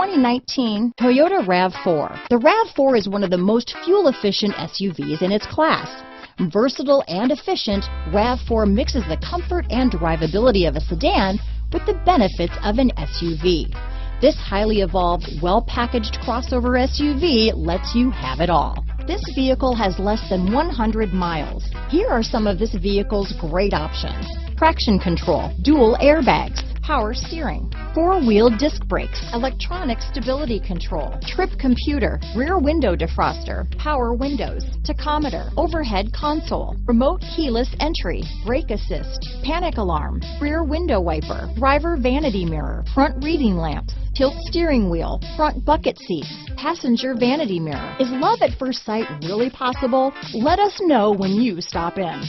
2019 Toyota RAV4. The RAV4 is one of the most fuel-efficient SUVs in its class. Versatile and efficient, RAV4 mixes the comfort and drivability of a sedan with the benefits of an SUV. This highly evolved, well-packaged crossover SUV lets you have it all. This vehicle has less than 100 miles. Here are some of this vehicle's great options: traction control, dual airbags, power steering, four-wheel disc brakes, electronic stability control, trip computer, rear window defroster, power windows, tachometer, overhead console, remote keyless entry, brake assist, panic alarm, rear window wiper, driver vanity mirror, front reading lamps, tilt steering wheel, front bucket seats, passenger vanity mirror. Is love at first sight really possible? Let us know when you stop in.